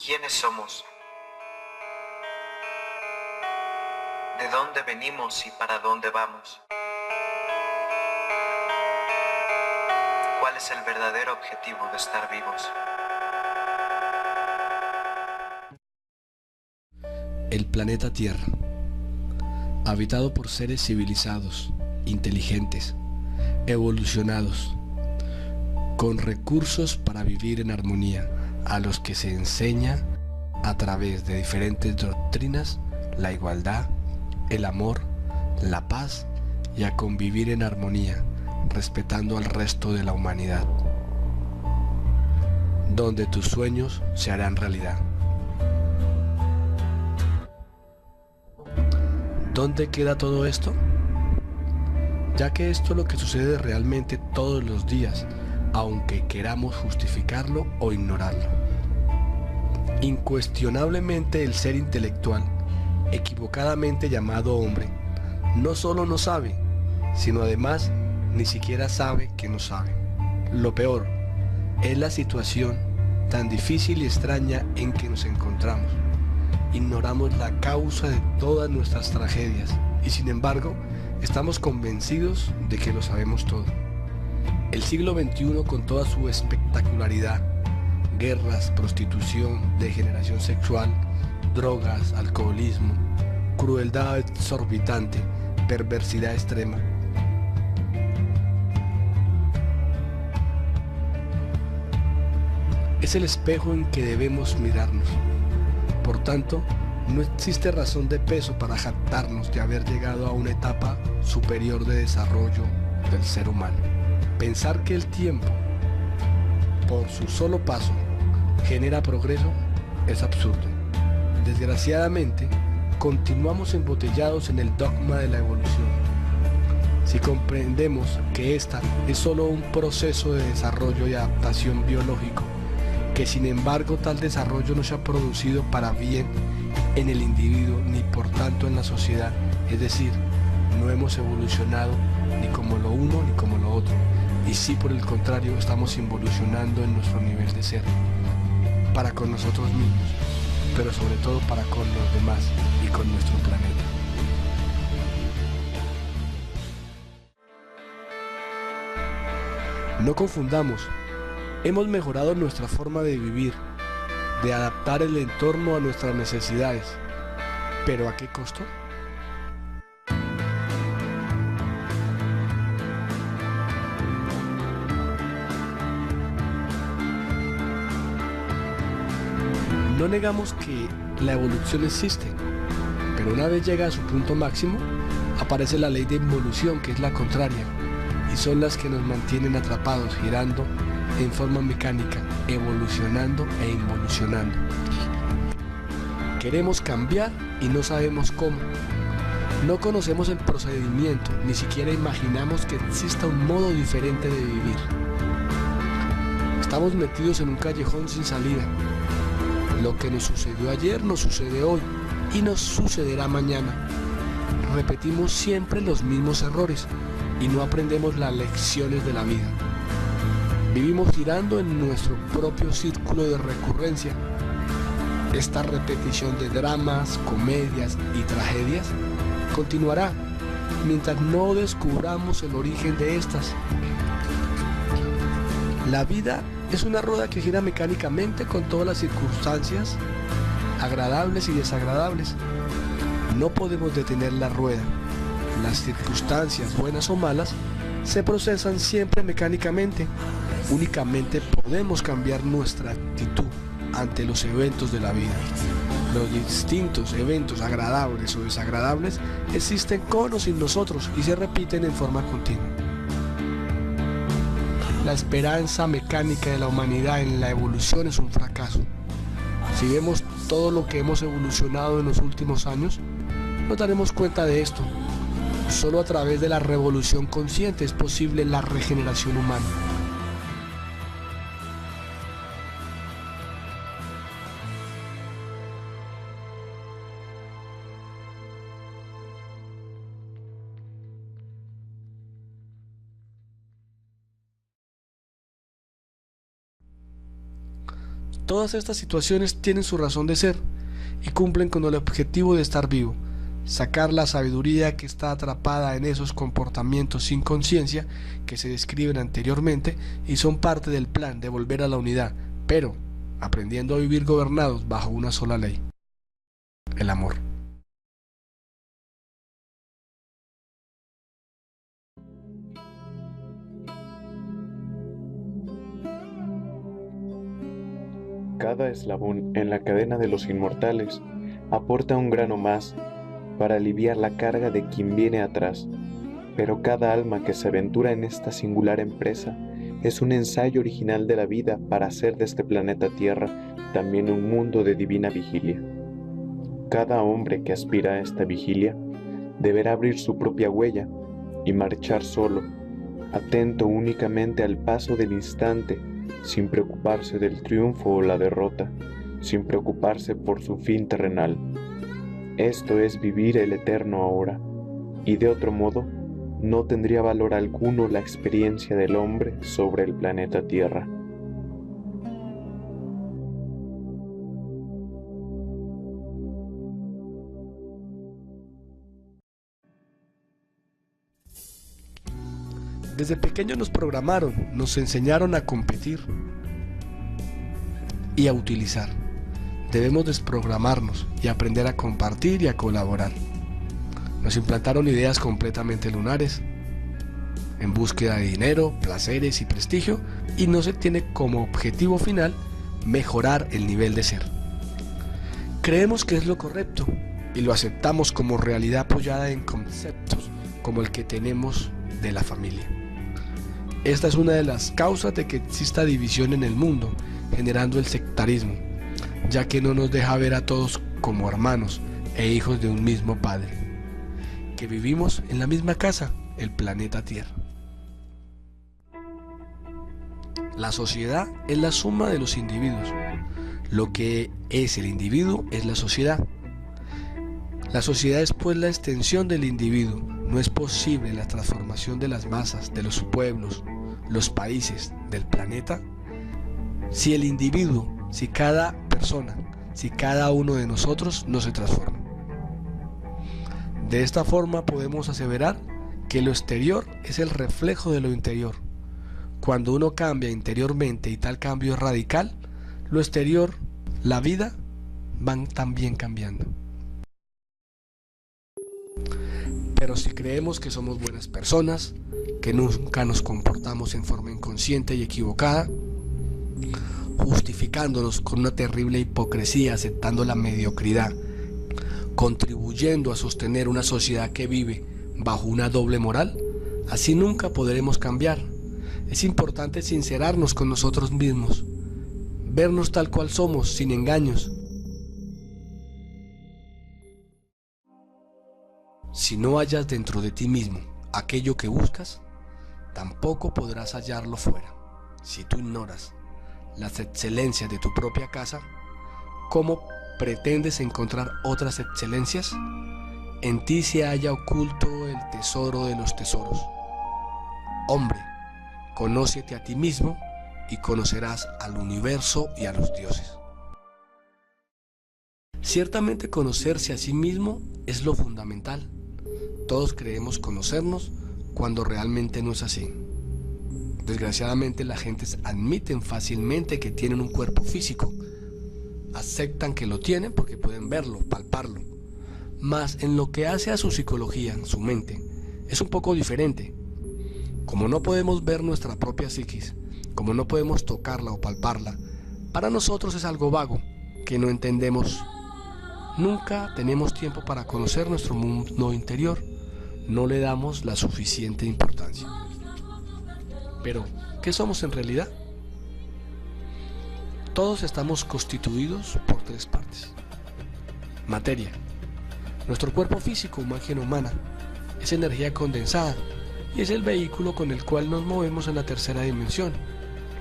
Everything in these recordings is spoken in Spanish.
¿Quiénes somos? ¿De dónde venimos y para dónde vamos? ¿Cuál es el verdadero objetivo de estar vivos? El planeta Tierra, habitado por seres civilizados, inteligentes, evolucionados, con recursos para vivir en armonía, a los que se enseña a través de diferentes doctrinas la igualdad, el amor, la paz y a convivir en armonía, respetando al resto de la humanidad, donde tus sueños se harán realidad. ¿Dónde queda todo esto? Ya que esto es lo que sucede realmente todos los días, aunque queramos justificarlo o ignorarlo. Incuestionablemente el ser intelectual, equivocadamente llamado hombre, no solo no sabe, sino además ni siquiera sabe que no sabe. Lo peor es la situación tan difícil y extraña en que nos encontramos. Ignoramos la causa de todas nuestras tragedias y sin embargo estamos convencidos de que lo sabemos todo. El siglo XXI, con toda su espectacularidad, guerras, prostitución, degeneración sexual, drogas, alcoholismo, crueldad exorbitante, perversidad extrema, es el espejo en que debemos mirarnos. Por tanto, no existe razón de peso para jactarnos de haber llegado a una etapa superior de desarrollo del ser humano. Pensar que el tiempo, por su solo paso, genera progreso es absurdo. Desgraciadamente, continuamos embotellados en el dogma de la evolución. Si comprendemos que esta es solo un proceso de desarrollo y adaptación biológico, que sin embargo tal desarrollo no se ha producido para bien en el individuo ni por tanto en la sociedad, es decir, no hemos evolucionado ni como lo uno ni como lo otro, y sí, por el contrario, estamos involucionando en nuestro nivel de ser, para con nosotros mismos, pero sobre todo para con los demás y con nuestro planeta. No confundamos, hemos mejorado nuestra forma de vivir, de adaptar el entorno a nuestras necesidades, pero ¿a qué costo? No negamos que la evolución existe, pero una vez llega a su punto máximo, aparece la ley de involución, que es la contraria, y son las que nos mantienen atrapados, girando en forma mecánica, evolucionando e involucionando. Queremos cambiar y no sabemos cómo. No conocemos el procedimiento, ni siquiera imaginamos que exista un modo diferente de vivir. Estamos metidos en un callejón sin salida. Lo que nos sucedió ayer nos sucede hoy y nos sucederá mañana. Repetimos siempre los mismos errores y no aprendemos las lecciones de la vida. Vivimos girando en nuestro propio círculo de recurrencia. Esta repetición de dramas, comedias y tragedias continuará mientras no descubramos el origen de estas. La vida es una rueda que gira mecánicamente con todas las circunstancias agradables y desagradables. No podemos detener la rueda. Las circunstancias, buenas o malas, se procesan siempre mecánicamente. Únicamente podemos cambiar nuestra actitud ante los eventos de la vida. Los distintos eventos agradables o desagradables existen con o sin nosotros y se repiten en forma continua. La esperanza mecánica de la humanidad en la evolución es un fracaso. Si vemos todo lo que hemos evolucionado en los últimos años, nos daremos cuenta de esto. Solo a través de la revolución consciente es posible la regeneración humana. Todas estas situaciones tienen su razón de ser y cumplen con el objetivo de estar vivo, sacar la sabiduría que está atrapada en esos comportamientos sin conciencia que se describen anteriormente y son parte del plan de volver a la unidad, pero aprendiendo a vivir gobernados bajo una sola ley: el amor. Cada eslabón en la cadena de los inmortales aporta un grano más para aliviar la carga de quien viene atrás, pero cada alma que se aventura en esta singular empresa es un ensayo original de la vida para hacer de este planeta Tierra también un mundo de divina vigilia. Cada hombre que aspira a esta vigilia deberá abrir su propia huella y marchar solo, atento únicamente al paso del instante, sin preocuparse del triunfo o la derrota, sin preocuparse por su fin terrenal. Esto es vivir el eterno ahora, y de otro modo no tendría valor alguno la experiencia del hombre sobre el planeta Tierra. Desde pequeños nos programaron, nos enseñaron a competir y a utilizar. Debemos desprogramarnos y aprender a compartir y a colaborar. Nos implantaron ideas completamente lunares, en búsqueda de dinero, placeres y prestigio, y no se tiene como objetivo final mejorar el nivel de ser. Creemos que es lo correcto y lo aceptamos como realidad apoyada en conceptos como el que tenemos de la familia. Esta es una de las causas de que exista división en el mundo, generando el sectarismo, ya que no nos deja ver a todos como hermanos e hijos de un mismo Padre, que vivimos en la misma casa, el planeta Tierra. La sociedad es la suma de los individuos. Lo que es el individuo es la sociedad. La sociedad es pues la extensión del individuo. No es posible la transformación de las masas, de los pueblos, los países, del planeta, si el individuo, si cada persona, si cada uno de nosotros no se transforma. De esta forma podemos aseverar que lo exterior es el reflejo de lo interior. Cuando uno cambia interiormente y tal cambio es radical, lo exterior, la vida, van también cambiando. Pero si creemos que somos buenas personas, que nunca nos comportamos en forma inconsciente y equivocada, justificándonos con una terrible hipocresía, aceptando la mediocridad, contribuyendo a sostener una sociedad que vive bajo una doble moral, así nunca podremos cambiar. Es importante sincerarnos con nosotros mismos, vernos tal cual somos, sin engaños. Si no hallas dentro de ti mismo aquello que buscas, tampoco podrás hallarlo fuera. Si tú ignoras las excelencias de tu propia casa, ¿cómo pretendes encontrar otras excelencias? En ti se halla oculto el tesoro de los tesoros. Hombre, conócete a ti mismo y conocerás al universo y a los dioses. Ciertamente conocerse a sí mismo es lo fundamental. Todos creemos conocernos cuando realmente no es así. Desgraciadamente las gentes admiten fácilmente que tienen un cuerpo físico. Aceptan que lo tienen porque pueden verlo, palparlo. Mas en lo que hace a su psicología, su mente, es un poco diferente. Como no podemos ver nuestra propia psiquis, como no podemos tocarla o palparla, para nosotros es algo vago, que no entendemos. Nunca tenemos tiempo para conocer nuestro mundo interior. No le damos la suficiente importancia. Pero, ¿qué somos en realidad? Todos estamos constituidos por tres partes. Materia. Nuestro cuerpo físico, máquina humana, es energía condensada y es el vehículo con el cual nos movemos en la tercera dimensión.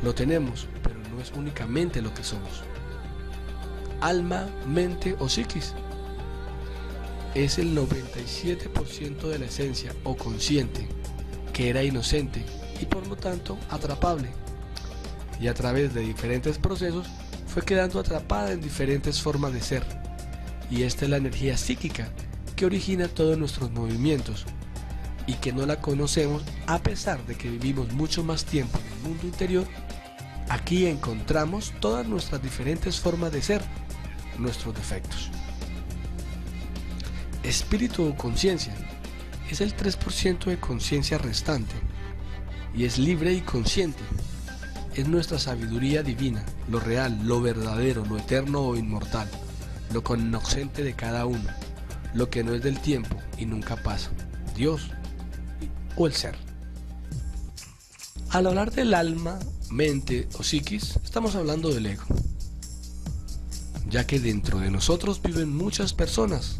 Lo tenemos, pero no es únicamente lo que somos. Alma, mente o psiquis. Es el 97% de la esencia o consciente, que era inocente y por lo tanto atrapable, y a través de diferentes procesos fue quedando atrapada en diferentes formas de ser, y esta es la energía psíquica que origina todos nuestros movimientos, y que no la conocemos a pesar de que vivimos mucho más tiempo en el mundo interior. Aquí encontramos todas nuestras diferentes formas de ser, nuestros defectos. Espíritu o conciencia es el 3% de conciencia restante, y es libre y consciente. Es nuestra sabiduría divina, lo real, lo verdadero, lo eterno o inmortal, lo cognoscente de cada uno, lo que no es del tiempo y nunca pasa, Dios o el ser. Al hablar del alma, mente o psiquis, estamos hablando del ego, ya que dentro de nosotros viven muchas personas.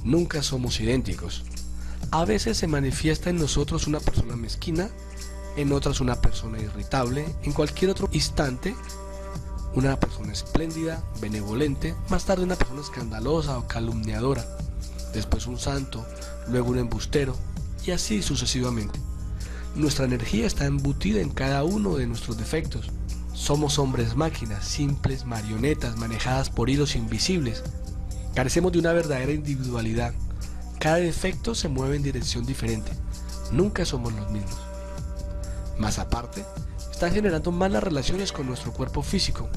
Nunca somos idénticos. A veces se manifiesta en nosotros una persona mezquina, en otras una persona irritable, en cualquier otro instante una persona espléndida, benevolente, más tarde una persona escandalosa o calumniadora, después un santo, luego un embustero, y así sucesivamente. Nuestra energía está embutida en cada uno de nuestros defectos. Somos hombres máquinas, simples marionetas manejadas por hilos invisibles. Carecemos de una verdadera individualidad. Cada defecto se mueve en dirección diferente. Nunca somos los mismos. Más aparte, están generando malas relaciones con nuestro cuerpo físico,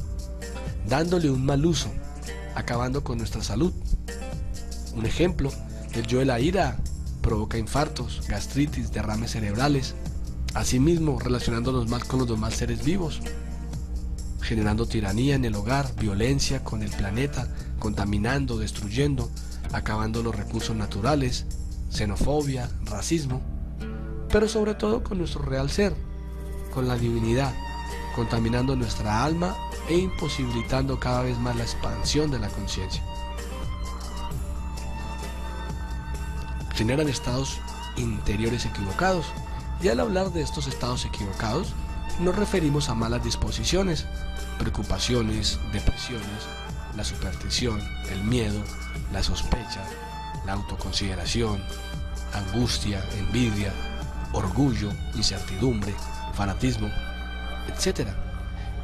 dándole un mal uso, acabando con nuestra salud. Un ejemplo, el yo de la ira provoca infartos, gastritis, derrames cerebrales, asimismo relacionándonos mal con los demás seres vivos, generando tiranía en el hogar, violencia con el planeta, contaminando, destruyendo, acabando los recursos naturales, xenofobia, racismo, pero sobre todo con nuestro real ser, con la divinidad, contaminando nuestra alma e imposibilitando cada vez más la expansión de la conciencia. Generan estados interiores equivocados, y al hablar de estos estados equivocados, nos referimos a malas disposiciones, preocupaciones, depresiones, la superstición, el miedo, la sospecha, la autoconsideración, angustia, envidia, orgullo, incertidumbre, fanatismo, etc.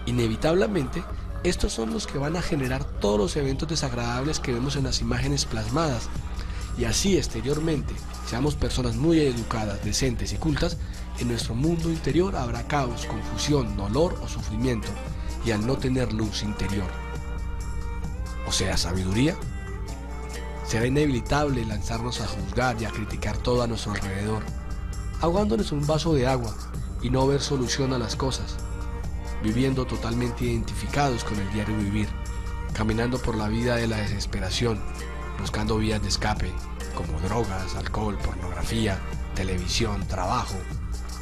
Inevitablemente, estos son los que van a generar todos los eventos desagradables que vemos en las imágenes plasmadas, y así exteriormente, seamos personas muy educadas, decentes y cultas, en nuestro mundo interior habrá caos, confusión, dolor o sufrimiento, y al no tener luz interior, o sea, sabiduría, será inevitable lanzarnos a juzgar y a criticar todo a nuestro alrededor, ahogándonos en un vaso de agua y no ver solución a las cosas, viviendo totalmente identificados con el diario vivir, caminando por la vida de la desesperación, buscando vías de escape, como drogas, alcohol, pornografía, televisión, trabajo,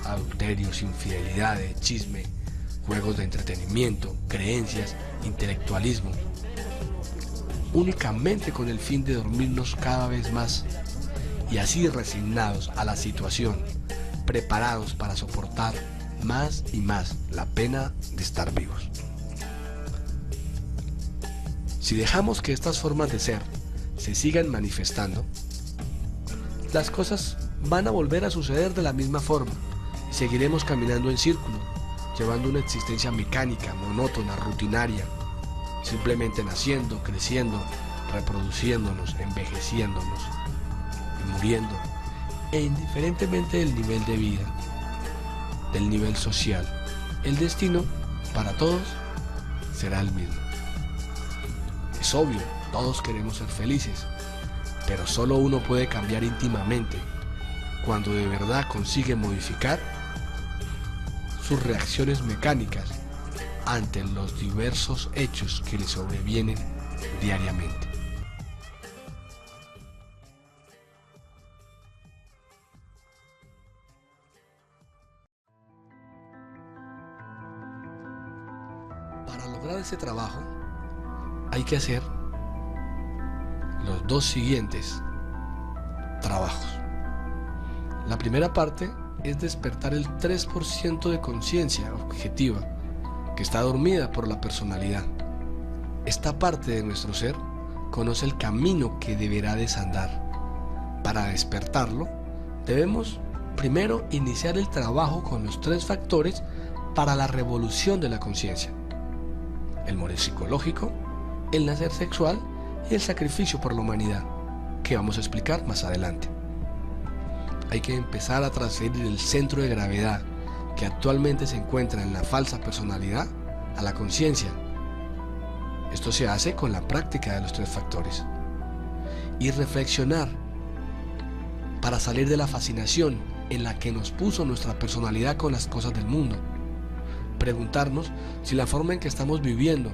adulterios, infidelidades, chisme, juegos de entretenimiento, creencias, intelectualismo, únicamente con el fin de dormirnos cada vez más, y así resignados a la situación, preparados para soportar más y más la pena de estar vivos. Si dejamos que estas formas de ser se sigan manifestando, las cosas van a volver a suceder de la misma forma y seguiremos caminando en círculo, llevando una existencia mecánica, monótona, rutinaria, simplemente naciendo, creciendo, reproduciéndonos, envejeciéndonos y muriendo, e indiferentemente del nivel de vida, del nivel social, el destino para todos será el mismo. Es obvio, todos queremos ser felices, pero solo uno puede cambiar íntimamente cuando de verdad consigue modificar sus reacciones mecánicas ante los diversos hechos que le sobrevienen diariamente. Para lograr ese trabajo hay que hacer los dos siguientes trabajos. La primera parte es despertar el 3% de conciencia objetiva que está dormida por la personalidad. Esta parte de nuestro ser conoce el camino que deberá desandar. Para despertarlo, debemos primero iniciar el trabajo con los 3 factores para la revolución de la conciencia. el morir psicológico, el nacer sexual y el sacrificio por la humanidad, que vamos a explicar más adelante. Hay que empezar a transferir el centro de gravedad que actualmente se encuentra en la falsa personalidad a la conciencia. Esto se hace con la práctica de los 3 factores. Y reflexionar para salir de la fascinación en la que nos puso nuestra personalidad con las cosas del mundo. Preguntarnos si la forma en que estamos viviendo,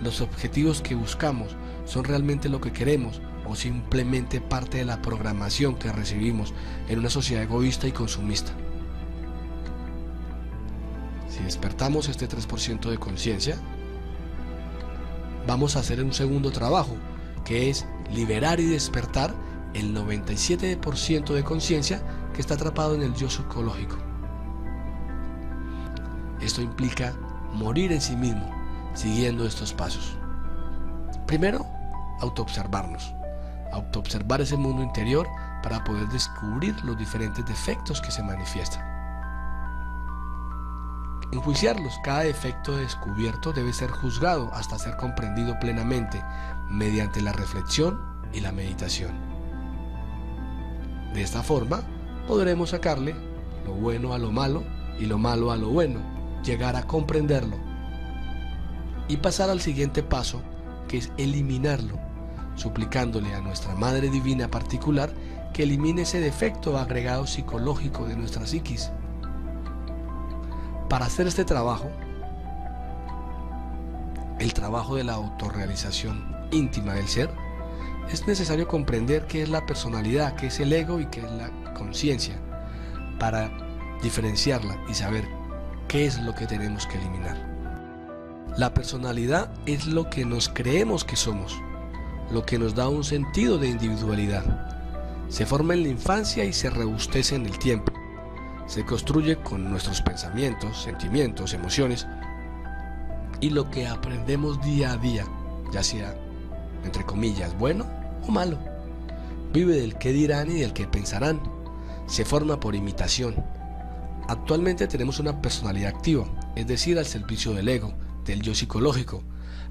los objetivos que buscamos, son realmente lo que queremos o simplemente parte de la programación que recibimos en una sociedad egoísta y consumista. Si despertamos este 3% de conciencia, vamos a hacer un segundo trabajo, que es liberar y despertar el 97% de conciencia que está atrapado en el yo psicológico. Esto implica morir en sí mismo, siguiendo estos pasos. Primero, autoobservarnos, autoobservar ese mundo interior para poder descubrir los diferentes defectos que se manifiestan. Enjuiciarlos, cada defecto descubierto debe ser juzgado hasta ser comprendido plenamente mediante la reflexión y la meditación. De esta forma, podremos sacarle lo bueno a lo malo y lo malo a lo bueno, llegar a comprenderlo y pasar al siguiente paso, que es eliminarlo, suplicándole a nuestra Madre Divina particular que elimine ese defecto agregado psicológico de nuestra psiquis. Para hacer este trabajo, el trabajo de la autorrealización íntima del ser, es necesario comprender qué es la personalidad, qué es el ego y qué es la conciencia, para diferenciarla y saber qué es lo que tenemos que eliminar. La personalidad es lo que nos creemos que somos, lo que nos da un sentido de individualidad. Se forma en la infancia y se robustece en el tiempo. Se construye con nuestros pensamientos, sentimientos, emociones y lo que aprendemos día a día, ya sea, entre comillas, bueno o malo. Vive del qué dirán y del qué pensarán. Se forma por imitación. Actualmente tenemos una personalidad activa, es decir, al servicio del ego, del yo psicológico.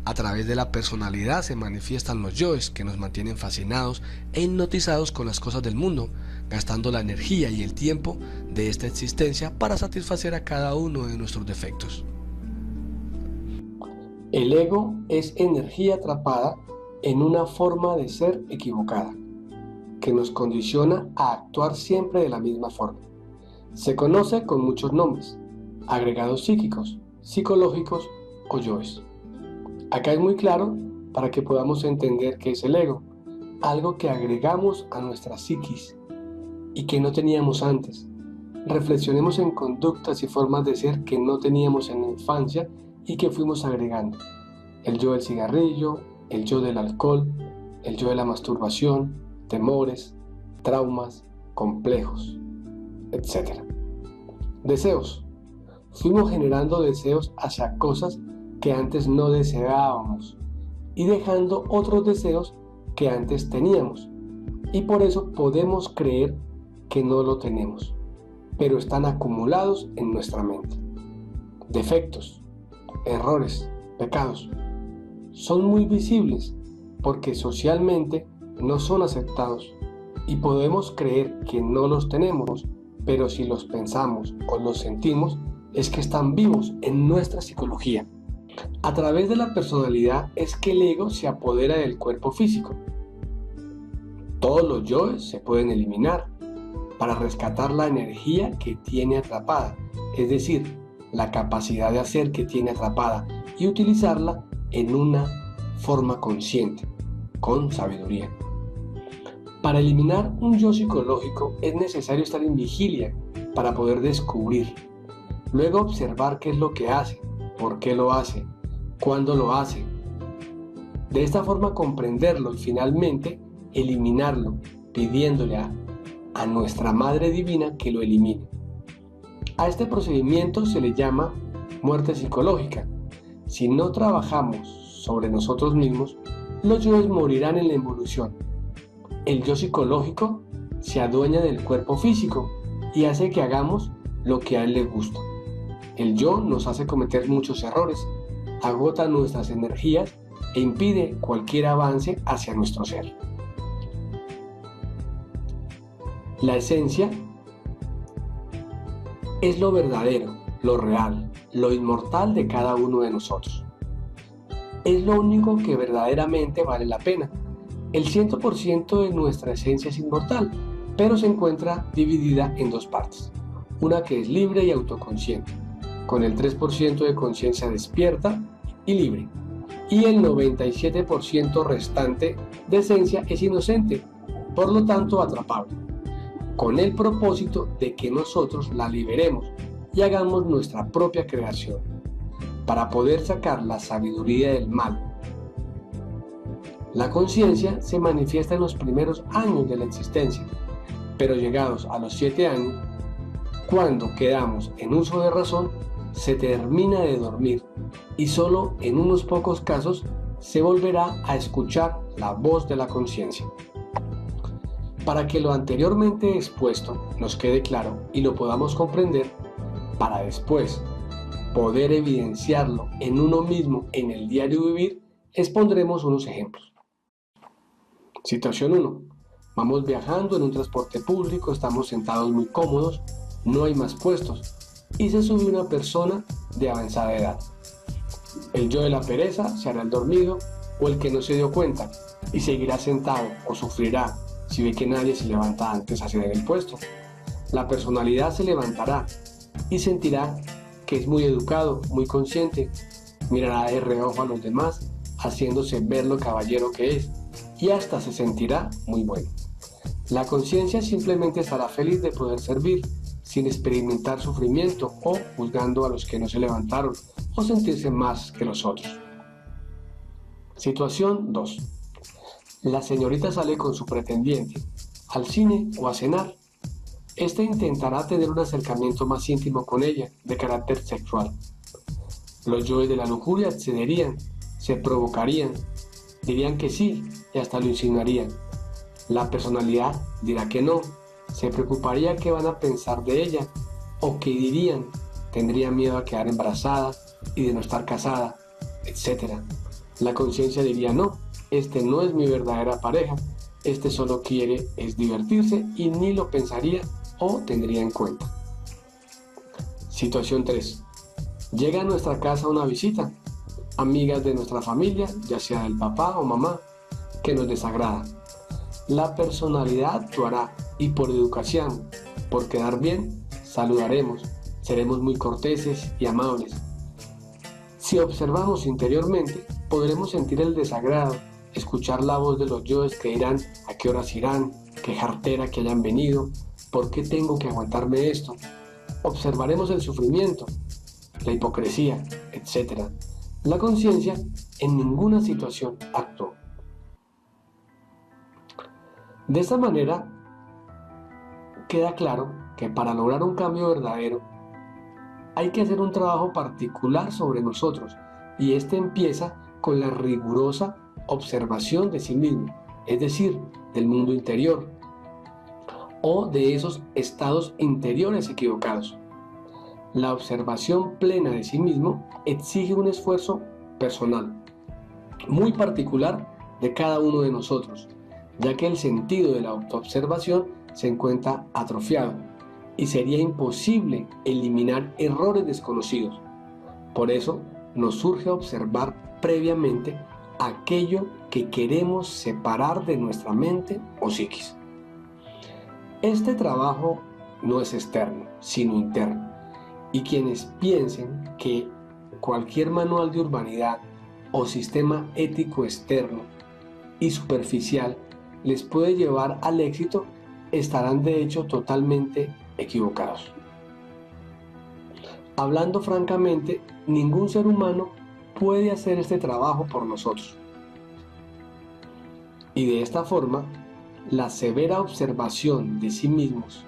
A través de la personalidad se manifiestan los yoes que nos mantienen fascinados e hipnotizados con las cosas del mundo, gastando la energía y el tiempo de esta existencia para satisfacer a cada uno de nuestros defectos. El ego es energía atrapada en una forma de ser equivocada, que nos condiciona a actuar siempre de la misma forma. Se conoce con muchos nombres: agregados psíquicos, psicológicos o yoes. Acá es muy claro para que podamos entender qué es el ego, algo que agregamos a nuestra psiquis y que no teníamos antes. Reflexionemos en conductas y formas de ser que no teníamos en la infancia y que fuimos agregando. El yo del cigarrillo, el yo del alcohol, el yo de la masturbación, temores, traumas, complejos, etc. Deseos. Fuimos generando deseos hacia cosas que antes no deseábamos y dejando otros deseos que antes teníamos, y por eso podemos creer que no lo tenemos, pero están acumulados en nuestra mente. Defectos, errores, pecados son muy visibles porque socialmente no son aceptados y podemos creer que no los tenemos, pero si los pensamos o los sentimos es que están vivos en nuestra psicología. A través de la personalidad es que el ego se apodera del cuerpo físico. Todos los yoes se pueden eliminar para rescatar la energía que tiene atrapada, es decir, la capacidad de hacer que tiene atrapada y utilizarla en una forma consciente, con sabiduría. Para eliminar un yo psicológico es necesario estar en vigilia para poder descubrir, luego observar qué es lo que hace, por qué lo hace, cuándo lo hace. De esta forma comprenderlo y finalmente eliminarlo, pidiéndole a nuestra Madre Divina que lo elimine. A este procedimiento se le llama muerte psicológica. Si no trabajamos sobre nosotros mismos, los yoes morirán en la evolución. El yo psicológico se adueña del cuerpo físico y hace que hagamos lo que a él le gusta. El yo nos hace cometer muchos errores, agota nuestras energías e impide cualquier avance hacia nuestro ser. La esencia es lo verdadero, lo real, lo inmortal de cada uno de nosotros. Es lo único que verdaderamente vale la pena. El 100% de nuestra esencia es inmortal, pero se encuentra dividida en dos partes. Una que es libre y autoconsciente, con el 3% de conciencia despierta y libre. Y el 97% restante de esencia es inocente, por lo tanto atrapable, con el propósito de que nosotros la liberemos y hagamos nuestra propia creación, para poder sacar la sabiduría del mal. La conciencia se manifiesta en los primeros años de la existencia, pero llegados a los 7 años, cuando quedamos en uso de razón, se termina de dormir y solo en unos pocos casos se volverá a escuchar la voz de la conciencia. Para que lo anteriormente expuesto nos quede claro y lo podamos comprender, para después poder evidenciarlo en uno mismo en el diario vivir, expondremos unos ejemplos. Situación 1. Vamos viajando en un transporte público, estamos sentados muy cómodos, no hay más puestos y se sube una persona de avanzada edad. El yo de la pereza se hará el dormido o el que no se dio cuenta y seguirá sentado o sufrirá si ve que nadie se levanta antes a ceder el puesto. La personalidad se levantará y sentirá que es muy educado, muy consciente, mirará de reojo a los demás, haciéndose ver lo caballero que es, y hasta se sentirá muy bueno. La conciencia simplemente estará feliz de poder servir, sin experimentar sufrimiento o juzgando a los que no se levantaron o sentirse más que los otros. Situación 2. La señorita sale con su pretendiente al cine o a cenar. Este intentará tener un acercamiento más íntimo con ella, de carácter sexual. Los yoes de la lujuria accederían, se provocarían, dirían que sí y hasta lo insinuarían. La personalidad dirá que no, se preocuparía qué van a pensar de ella o qué dirían, tendría miedo a quedar embarazada y de no estar casada, etc. La conciencia diría no, este no es mi verdadera pareja, este solo quiere es divertirse y ni lo pensaría o tendría en cuenta. Situación 3. Llega a nuestra casa una visita, amigas de nuestra familia, ya sea del papá o mamá, que nos desagrada. La personalidad actuará y por educación, por quedar bien, saludaremos, seremos muy corteses y amables. Si observamos interiormente, podremos sentir el desagrado, escuchar la voz de los yoes que dirán a qué horas irán, qué jartera que hayan venido, por qué tengo que aguantarme esto. Observaremos el sufrimiento, la hipocresía, etc. La conciencia en ninguna situación actuó. De esta manera, queda claro que para lograr un cambio verdadero hay que hacer un trabajo particular sobre nosotros y este empieza con la rigurosa observación de sí mismo, es decir, del mundo interior o de esos estados interiores equivocados. La observación plena de sí mismo exige un esfuerzo personal, muy particular de cada uno de nosotros, ya que el sentido de la autoobservación se encuentra atrofiado y sería imposible eliminar errores desconocidos. Por eso nos surge observar previamente aquello que queremos separar de nuestra mente o psiquis. Este trabajo no es externo, sino interno, y quienes piensen que cualquier manual de urbanidad o sistema ético externo y superficial les puede llevar al éxito estarán de hecho totalmente equivocados. Hablando francamente, ningún ser humano puede hacer este trabajo por nosotros. Y de esta forma, la severa observación de sí mismos,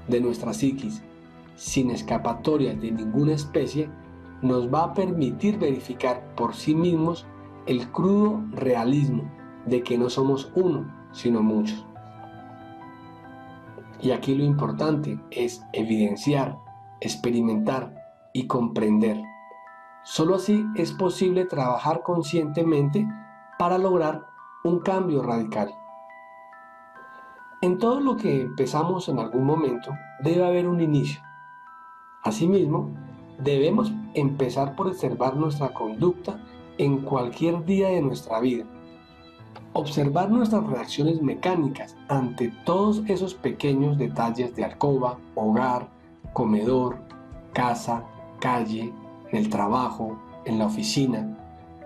de nuestra psiquis, sin escapatoria de ninguna especie, nos va a permitir verificar por sí mismos el crudo realismo de que no somos uno, sino muchos. Y aquí lo importante es evidenciar, experimentar y comprender Solo así es posible trabajar conscientemente para lograr un cambio radical. En todo lo que empezamos en algún momento debe haber un inicio. Asimismo, debemos empezar por observar nuestra conducta en cualquier día de nuestra vida. Observar nuestras reacciones mecánicas ante todos esos pequeños detalles de alcoba, hogar, comedor, casa, calle, en el trabajo, en la oficina.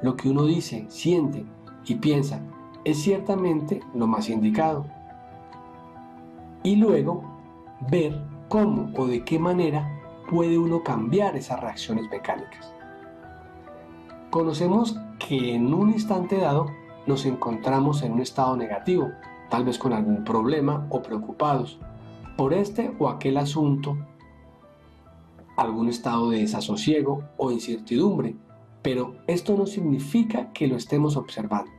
Lo que uno dice, siente y piensa es ciertamente lo más indicado. Y luego ver cómo o de qué manera puede uno cambiar esas reacciones mecánicas. Conocemos que en un instante dado nos encontramos en un estado negativo, tal vez con algún problema o preocupados por este o aquel asunto, algún estado de desasosiego o incertidumbre, pero esto no significa que lo estemos observando.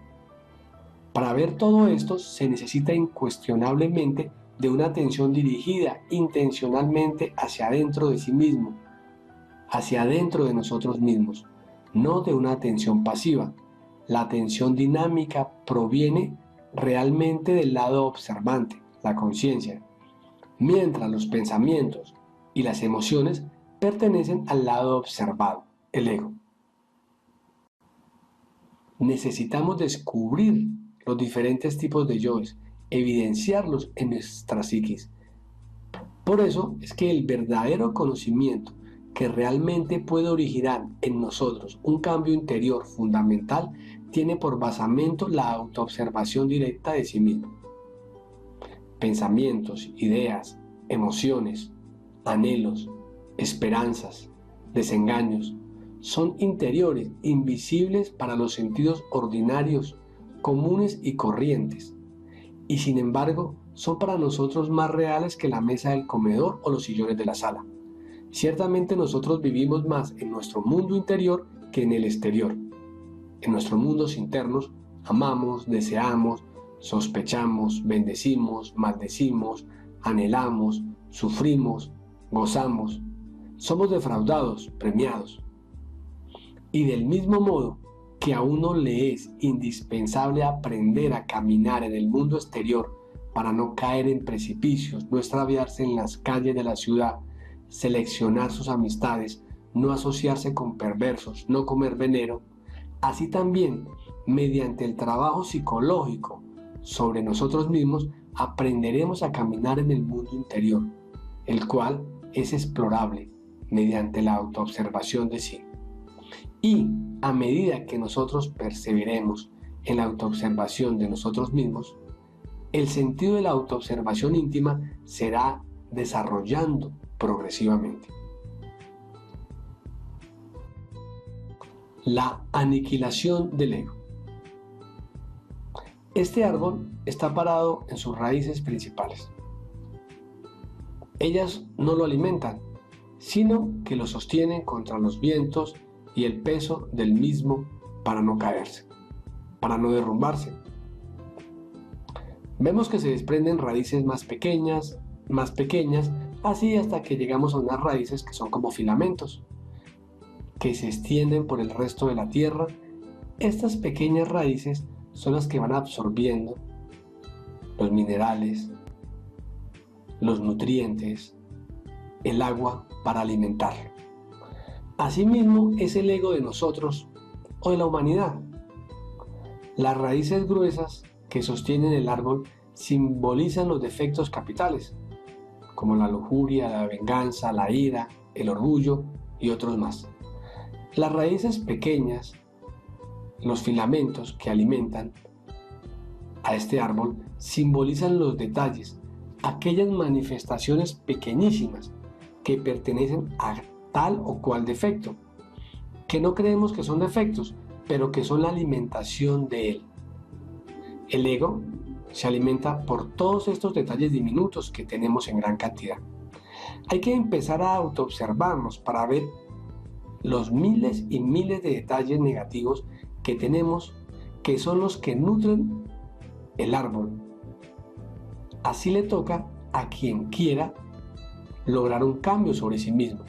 Para ver todo esto se necesita incuestionablemente de una atención dirigida intencionalmente hacia adentro de sí mismo, hacia adentro de nosotros mismos, no de una atención pasiva. La atención dinámica proviene realmente del lado observante, la conciencia, mientras los pensamientos y las emociones pertenecen al lado observado, el ego. Necesitamos descubrir los diferentes tipos de yoes, evidenciarlos en nuestra psiquis. Por eso es que el verdadero conocimiento que realmente puede originar en nosotros un cambio interior fundamental tiene por basamento la autoobservación directa de sí mismo. Pensamientos, ideas, emociones, anhelos, esperanzas, desengaños son interiores, invisibles para los sentidos ordinarios, comunes y corrientes, y sin embargo son para nosotros más reales que la mesa del comedor o los sillones de la sala. Ciertamente nosotros vivimos más en nuestro mundo interior que en el exterior. En nuestros mundos internos amamos, deseamos, sospechamos, bendecimos, maldecimos, anhelamos, sufrimos, gozamos. Somos defraudados, premiados. Y del mismo modo que a uno le es indispensable aprender a caminar en el mundo exterior para no caer en precipicios, no extraviarse en las calles de la ciudad, seleccionar sus amistades, no asociarse con perversos, no comer veneno, así también, mediante el trabajo psicológico sobre nosotros mismos, aprenderemos a caminar en el mundo interior, el cual es explorable mediante la autoobservación de sí. Y a medida que nosotros perseveremos en la autoobservación de nosotros mismos, el sentido de la autoobservación íntima será desarrollando progresivamente. La aniquilación del ego. Este árbol está parado en sus raíces principales. Ellas no lo alimentan, sino que lo sostienen contra los vientos y el peso del mismo para no caerse, para no derrumbarse. Vemos que se desprenden raíces más pequeñas, así hasta que llegamos a unas raíces que son como filamentos, que se extienden por el resto de la tierra. Estas pequeñas raíces son las que van absorbiendo los minerales, los nutrientes, el agua para alimentarlo. Asimismo es el ego de nosotros o de la humanidad. Las raíces gruesas que sostienen el árbol simbolizan los defectos capitales, como la lujuria, la venganza, la ira, el orgullo y otros más. Las raíces pequeñas, los filamentos que alimentan a este árbol, simbolizan los detalles, aquellas manifestaciones pequeñísimas que pertenecen a tal o cual defecto, que no creemos que son defectos, pero que son la alimentación de él. El ego se alimenta por todos estos detalles diminutos que tenemos en gran cantidad. Hay que empezar a autoobservarnos para ver los miles y miles de detalles negativos que tenemos, que son los que nutren el árbol. Así le toca a quien quiera lograr un cambio sobre sí mismo,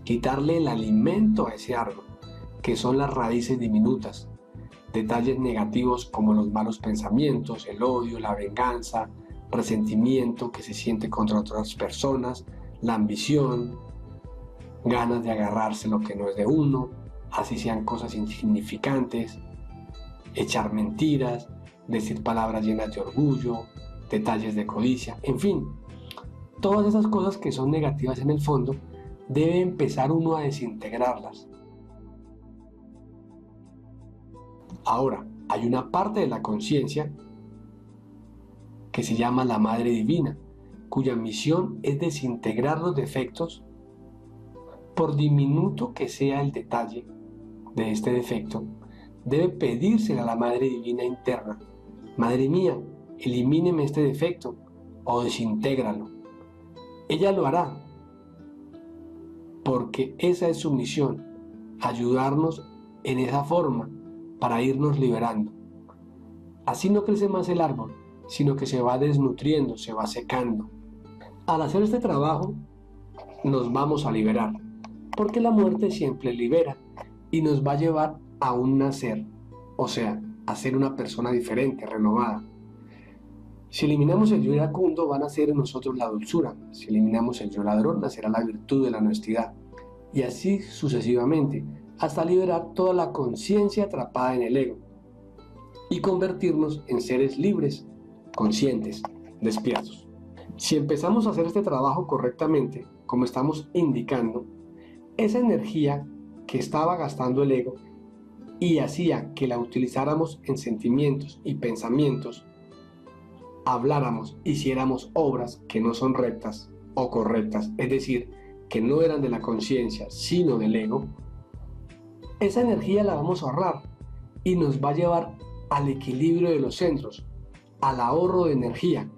quitarle el alimento a ese árbol, que son las raíces diminutas, detalles negativos como los malos pensamientos, el odio, la venganza, resentimiento que se siente contra otras personas, la ambición, ganas de agarrarse lo que no es de uno, así sean cosas insignificantes, echar mentiras, decir palabras llenas de orgullo, detalles de codicia, en fin, todas esas cosas que son negativas en el fondo, debe empezar uno a desintegrarlas. Ahora, hay una parte de la conciencia que se llama la Madre Divina, cuya misión es desintegrar los defectos, por diminuto que sea el detalle de este defecto, debe pedírsela a la Madre Divina interna. Madre mía, elimíneme este defecto o desintégralo. Ella lo hará, porque esa es su misión, ayudarnos en esa forma para irnos liberando. Así no crece más el árbol, sino que se va desnutriendo, se va secando. Al hacer este trabajo, nos vamos a liberar, porque la muerte siempre libera y nos va a llevar a un nacer, o sea, a ser una persona diferente, renovada. Si eliminamos el yo iracundo, va a nacer en nosotros la dulzura. Si eliminamos el yo ladrón, nacerá la virtud de la honestidad. Y así sucesivamente, hasta liberar toda la conciencia atrapada en el ego y convertirnos en seres libres, conscientes, despiertos. Si empezamos a hacer este trabajo correctamente, como estamos indicando, esa energía que estaba gastando el ego y hacía que la utilizáramos en sentimientos y pensamientos, habláramos, hiciéramos obras que no son rectas o correctas, es decir, que no eran de la conciencia, sino del ego, esa energía la vamos a ahorrar y nos va a llevar al equilibrio de los centros, al ahorro de energía.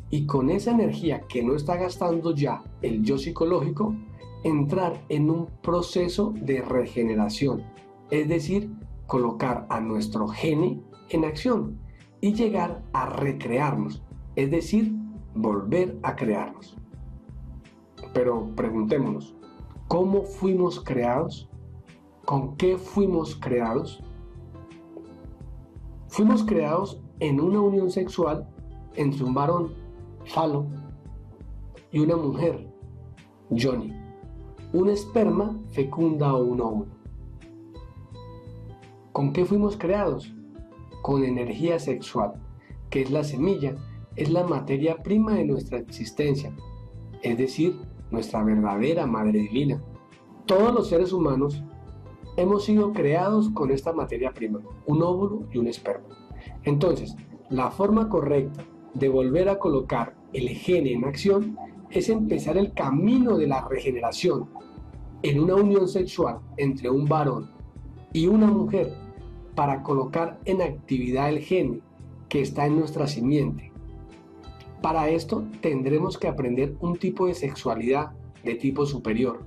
Y con esa energía que no está gastando ya el yo psicológico, entrar en un proceso de regeneración, es decir, colocar a nuestro gene en acción y llegar a recrearnos, es decir, volver a crearnos. Pero preguntémonos, ¿cómo fuimos creados? ¿Con qué fuimos creados? Fuimos creados en una unión sexual entre un varón, Falo, y una mujer, Johnny. Un esperma fecunda un óvulo. ¿Con qué fuimos creados? Con energía sexual, que es la semilla, es la materia prima de nuestra existencia, es decir, nuestra verdadera Madre Divina. Todos los seres humanos hemos sido creados con esta materia prima, un óvulo y un esperma. Entonces, la forma correcta de volver a colocar el gene en acción es empezar el camino de la regeneración en una unión sexual entre un varón y una mujer para colocar en actividad el gene que está en nuestra simiente. Para esto tendremos que aprender un tipo de sexualidad de tipo superior,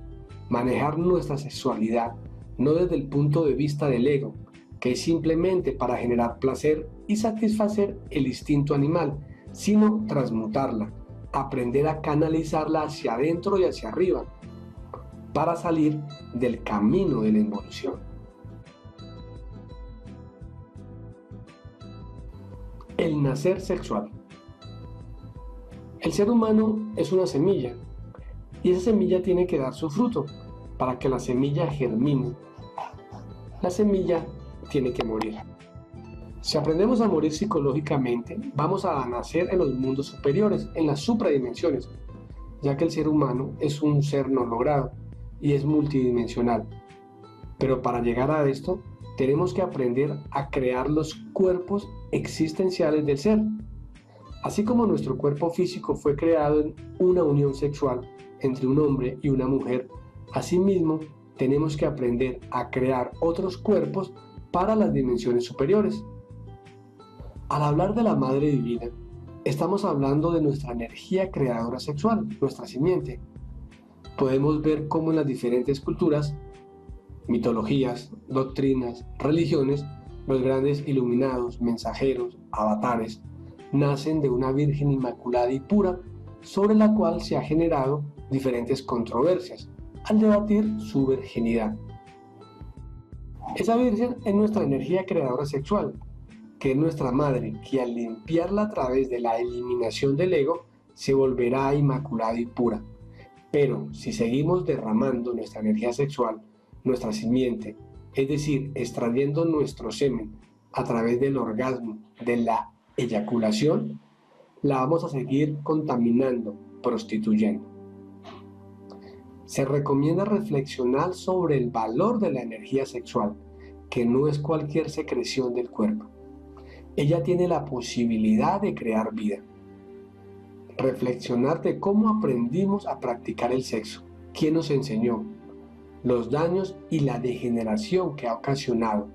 manejar nuestra sexualidad no desde el punto de vista del ego, que es simplemente para generar placer y satisfacer el instinto animal, sino transmutarla, aprender a canalizarla hacia adentro y hacia arriba, para salir del camino de la involución. El nacer sexual. El ser humano es una semilla, y esa semilla tiene que dar su fruto. Para que la semilla germine, la semilla tiene que morir. Si aprendemos a morir psicológicamente, vamos a nacer en los mundos superiores, en las supradimensiones, ya que el ser humano es un ser no logrado y es multidimensional. Pero para llegar a esto, tenemos que aprender a crear los cuerpos existenciales del ser. Así como nuestro cuerpo físico fue creado en una unión sexual entre un hombre y una mujer, asimismo tenemos que aprender a crear otros cuerpos para las dimensiones superiores. Al hablar de la Madre Divina, estamos hablando de nuestra energía creadora sexual, nuestra simiente. Podemos ver cómo en las diferentes culturas, mitologías, doctrinas, religiones, los grandes iluminados, mensajeros, avatares, nacen de una Virgen Inmaculada y pura, sobre la cual se ha generado diferentes controversias al debatir su virginidad. Esa virgen es nuestra energía creadora sexual, que es nuestra madre, que al limpiarla a través de la eliminación del ego, se volverá inmaculada y pura. Pero si seguimos derramando nuestra energía sexual, nuestra simiente, es decir, extrayendo nuestro semen a través del orgasmo, de la eyaculación, la vamos a seguir contaminando, prostituyendo. Se recomienda reflexionar sobre el valor de la energía sexual, que no es cualquier secreción del cuerpo. Ella tiene la posibilidad de crear vida. Reflexionar de cómo aprendimos a practicar el sexo, quién nos enseñó, los daños y la degeneración que ha ocasionado,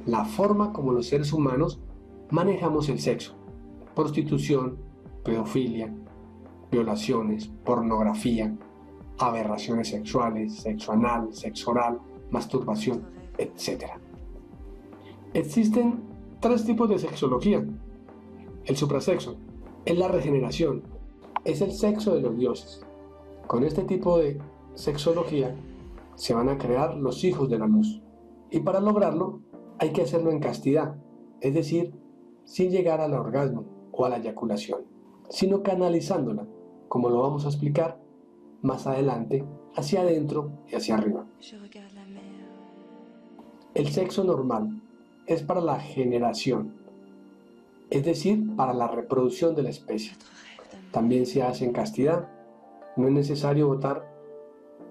la forma como los seres humanos manejamos el sexo, prostitución, pedofilia, violaciones, pornografía, aberraciones sexuales, sexo anal, sexo oral, masturbación, etc. Existen 3 tipos de sexología. El suprasexo es la regeneración, es el sexo de los dioses. Con este tipo de sexología se van a crear los hijos de la luz. Y para lograrlo hay que hacerlo en castidad, es decir, sin llegar al orgasmo o a la eyaculación, sino canalizándola, como lo vamos a explicar más adelante, hacia adentro y hacia arriba. El sexo normal es para la generación, es decir, para la reproducción de la especie. También se hace en castidad. No es necesario botar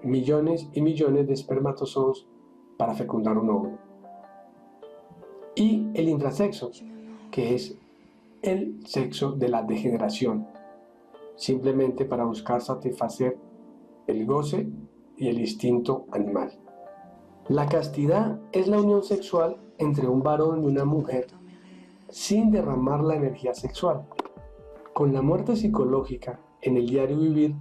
millones y millones de espermatozoides para fecundar un óvulo. Y el infrasexo, que es el sexo de la degeneración, simplemente para buscar satisfacer el goce y el instinto animal. La castidad es la unión sexual entre un varón y una mujer sin derramar la energía sexual. Con la muerte psicológica en el diario vivir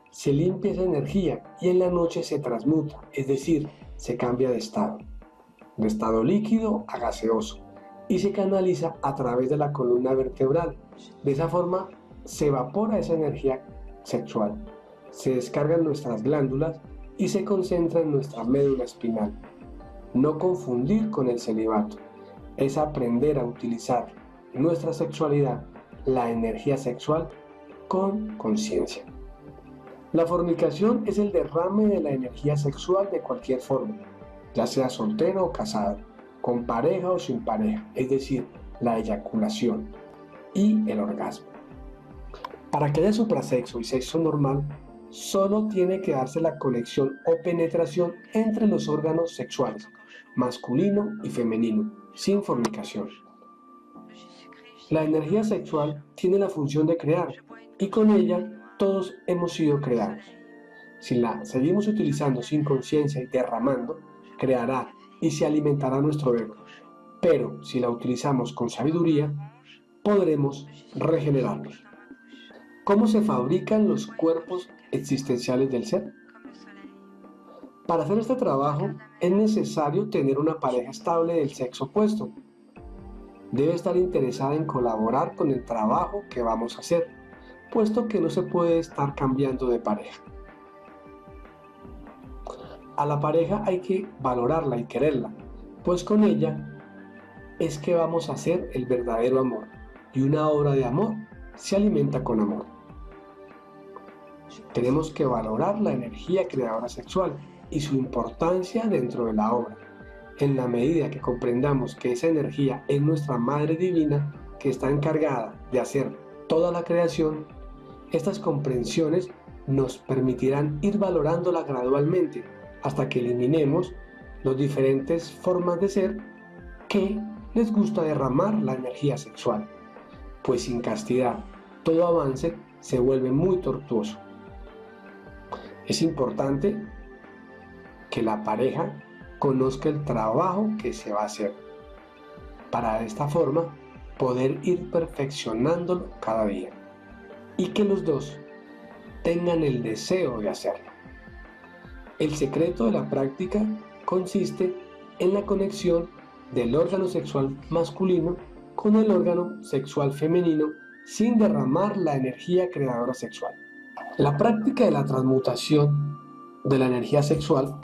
se limpia esa energía y en la noche se transmuta, es decir, se cambia de estado líquido a gaseoso, y se canaliza a través de la columna vertebral. De esa forma se evapora esa energía sexual, se descarga en nuestras glándulas y se concentra en nuestra médula espinal. No confundir con el celibato, es aprender a utilizar nuestra sexualidad, la energía sexual, con conciencia. La fornicación es el derrame de la energía sexual de cualquier forma, ya sea soltero o casado, con pareja o sin pareja, es decir, la eyaculación y el orgasmo. Para que haya suprasexo y sexo normal, solo tiene que darse la conexión o penetración entre los órganos sexuales, masculino y femenino, sin fornicación. La energía sexual tiene la función de crear, y con ella todos hemos sido creados. Si la seguimos utilizando sin conciencia y derramando, creará y se alimentará nuestro ego. Pero si la utilizamos con sabiduría, podremos regenerarnos. ¿Cómo se fabrican los cuerpos existenciales del ser? Para hacer este trabajo es necesario tener una pareja estable del sexo opuesto. Debe estar interesada en colaborar con el trabajo que vamos a hacer, puesto que no se puede estar cambiando de pareja. A la pareja hay que valorarla y quererla, pues con ella es que vamos a hacer el verdadero amor, y una obra de amor se alimenta con amor. Tenemos que valorar la energía creadora sexual y su importancia dentro de la obra. En la medida que comprendamos que esa energía es nuestra Madre Divina que está encargada de hacer toda la creación, estas comprensiones nos permitirán ir valorándola gradualmente hasta que eliminemos las diferentes formas de ser que les gusta derramar la energía sexual, pues sin castidad todo avance se vuelve muy tortuoso. Es importante que la pareja conozca el trabajo que se va a hacer, para de esta forma poder ir perfeccionándolo cada día, y que los dos tengan el deseo de hacerlo. El secreto de la práctica consiste en la conexión del órgano sexual masculino con el órgano sexual femenino sin derramar la energía creadora sexual. La práctica de la transmutación de la energía sexual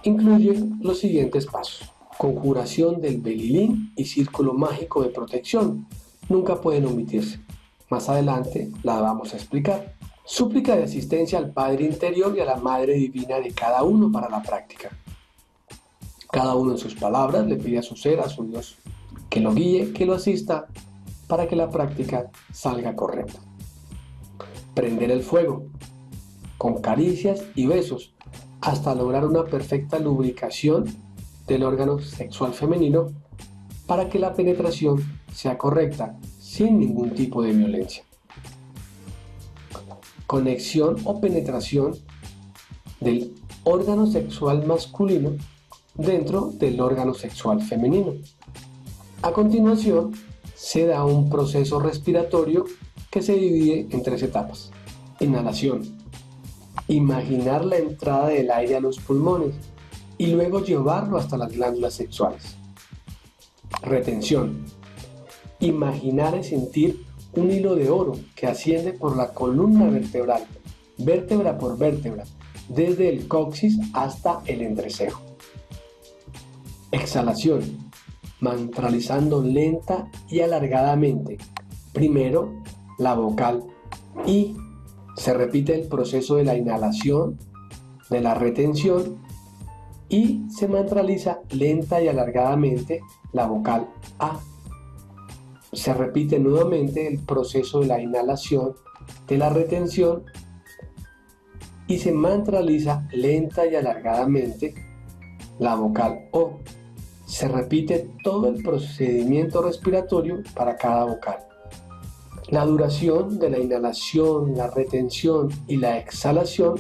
incluye los siguientes pasos. conjuración del belilín y círculo mágico de protección. Nunca pueden omitirse. Más adelante la vamos a explicar. Súplica de asistencia al Padre Interior y a la Madre Divina de cada uno para la práctica. Cada uno en sus palabras le pide a su ser, a su Dios, que lo guíe, que lo asista para que la práctica salga correcta. Prender el fuego con caricias y besos hasta lograr una perfecta lubricación del órgano sexual femenino para que la penetración sea correcta sin ningún tipo de violencia. Conexión o penetración del órgano sexual masculino dentro del órgano sexual femenino. A continuación, se da un proceso respiratorio que se divide en 3 etapas. Inhalación. Imaginar la entrada del aire a los pulmones y luego llevarlo hasta las glándulas sexuales. Retención. Imaginar y sentir un hilo de oro que asciende por la columna vertebral, vértebra por vértebra, desde el coxis hasta el entrecejo. Exhalación. Mantralizando lenta y alargadamente. Primero, la vocal I. Se repite el proceso de la inhalación, de la retención y se mantraliza lenta y alargadamente la vocal A. Se repite nuevamente el proceso de la inhalación, de la retención y se mantraliza lenta y alargadamente la vocal O. Se repite todo el procedimiento respiratorio para cada vocal. La duración de la inhalación, la retención y la exhalación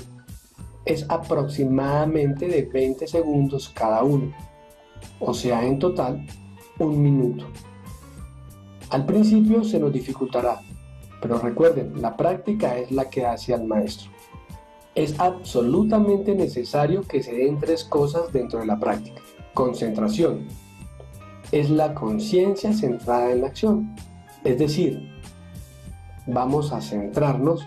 es aproximadamente de 20 segundos cada uno, o sea, en total, 1 minuto. Al principio se nos dificultará, pero recuerden, la práctica es la que hace al maestro. Es absolutamente necesario que se den 3 cosas dentro de la práctica. Concentración. Es la conciencia centrada en la acción, es decir, vamos a centrarnos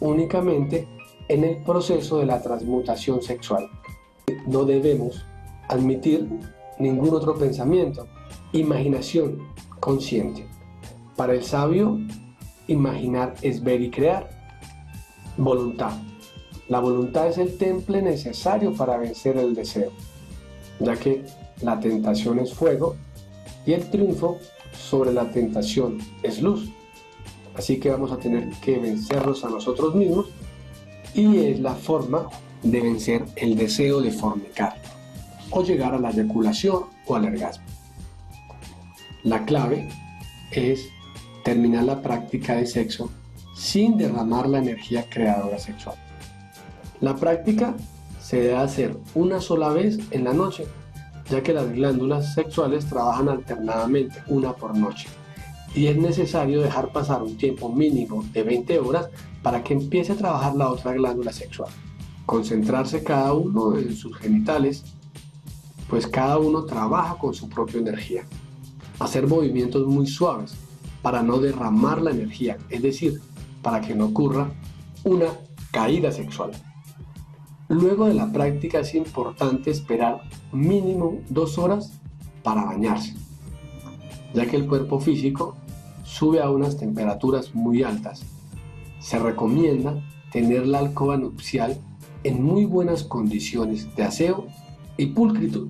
únicamente en el proceso de la transmutación sexual. No debemos admitir ningún otro pensamiento. Imaginación consciente. Para el sabio, imaginar es ver y crear. Voluntad. La voluntad es el temple necesario para vencer el deseo, ya que la tentación es fuego y el triunfo sobre la tentación es luz. Así que vamos a tener que vencernos a nosotros mismos y es la forma de vencer el deseo de fornicar o llegar a la eyaculación o al orgasmo. La clave es terminar la práctica de sexo sin derramar la energía creadora sexual. La práctica se debe hacer una sola vez en la noche, ya que las glándulas sexuales trabajan alternadamente una por noche y es necesario dejar pasar un tiempo mínimo de 20 horas para que empiece a trabajar la otra glándula sexual. Concentrarse cada uno en sus genitales, pues cada uno trabaja con su propia energía. Hacer movimientos muy suaves para no derramar la energía, es decir, para que no ocurra una caída sexual. Luego de la práctica es importante esperar mínimo 2 horas para bañarse, ya que el cuerpo físico sube a unas temperaturas muy altas. Se recomienda tener la alcoba nupcial en muy buenas condiciones de aseo y pulcritud.